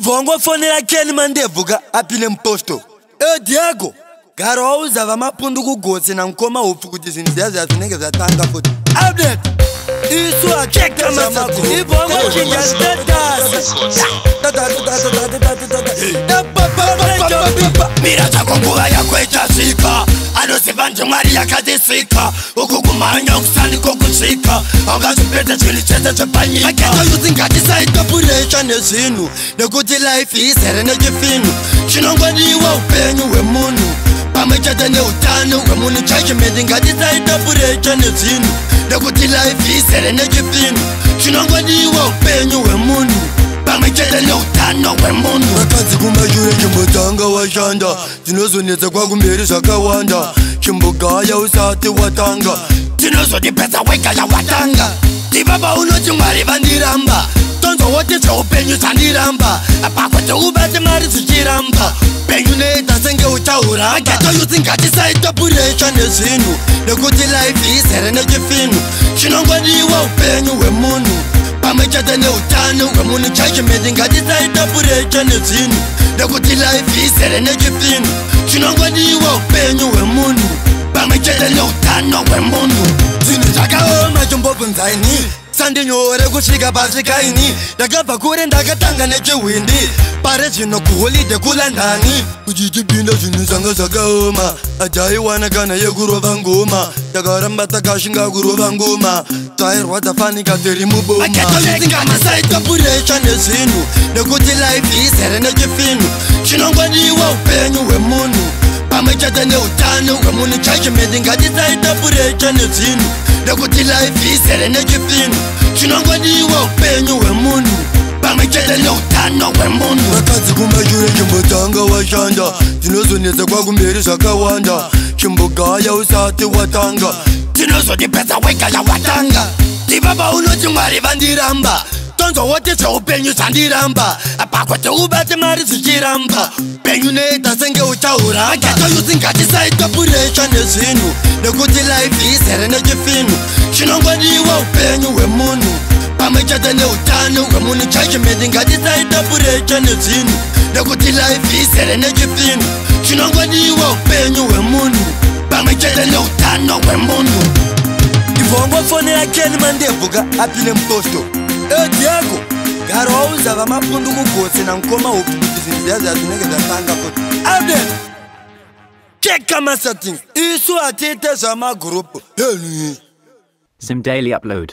Ivongo fonela Ken Mandevuga apile mposto. Diego Garo uzava mapundu kugotsi na nkoma upfu kuti zinthu ziyaziya zinenge zatanga futhi. Update isu akeka masako Ivongo chinja status. Mira chakonguga yako itasika anosivanje mwari yakadisika ukukumanya ukusani kokutsika angazipete chilichete chepanyika aketa yuzingatisayitopuresha nezinu nekuti life isere nechifinu chinongwadiwa upenyu hwemunhu pamwe chete neutano hwemunhu chachimedi ngatisayitopuresha nezinu nekuti life isere nechifinu chinongwadiwa upenyu hwemunhu pamwe chete neutano hwemunhu vakadzi kumashure chimbotanga washanda dzinozonetsa kwakumberi zvakawanda chimbogaya usati watanga dzinozodipedza wegaya watanga ndibaba unoti mwari vandiramba tonzowoti zveupenyu zvandiramba pakwete ubate mari zvichiramba penyu neita senge utaura aketoyuzingatisayitopuresha nezvinhu nekuti life izere nechifinu chinongodiwa upenyu hwemunhu pamwe chete neutano hwemunhu chachimedi ngatisayitopuresha nezvinhu nekuti life izere nechifinu chinongodiwa upenyu hwemunhu pamwe chete neutano hwemunhu zvinhu zvakaoma chimbobvunzaini sandinyore kusvika pasi kaini ndakabva kure ndakatanga nechihwindi pare zvino kuholide kulandani kuchitipinda zvinhu zvanga zvakaoma ajaiwana kana yekurova ngoma takaramba takashinga kurova ngoma tairwadza fanika tiri muboma aketoizingamasayitopuresha nezvinhu nekuti life izere nechifinu chinongodiwa upenyu hwemunhu pamwe chete neutano hwemunhu chachimedi ngatisayitopuresha nezvinhu nekuti life izere nechifinu chinongodiwa upenyu hwemunhu pamwe chete neutano hwemunhu vakadzi kumashure chimbotanga washanda dzinozonetsa kwakumberi zvakawanda chimbogaya usati watanga dzinozodipedza wegaya watanga ndibaba unoti mwari vandiramba tonzowoti zveupenyu zvandiramba pakwete ubate mari zvichiramba penyu neita senge utaura aketoyuzingatisayitopuresha nezvinhu nekuti life izere nechifinu chinongodiwa upenyu hwemunhu pamwe chete neutano hwemunhu chachimedi ngatisayitopuresha nezvinhu nekuti life izere nechifinu chinongodiwa upenyu hwemunhu pamwe chete neutano hwemunhu. Ivongo fonela Ken Mandevuga apile mposto. Diego Garo uzava mapundu kugotsi na nkoma upfu kuti zinthu ziyaziya zinenge zatanga futhi. Update cheka masetting isu atite zvamagrupu. Zim Daily Upload.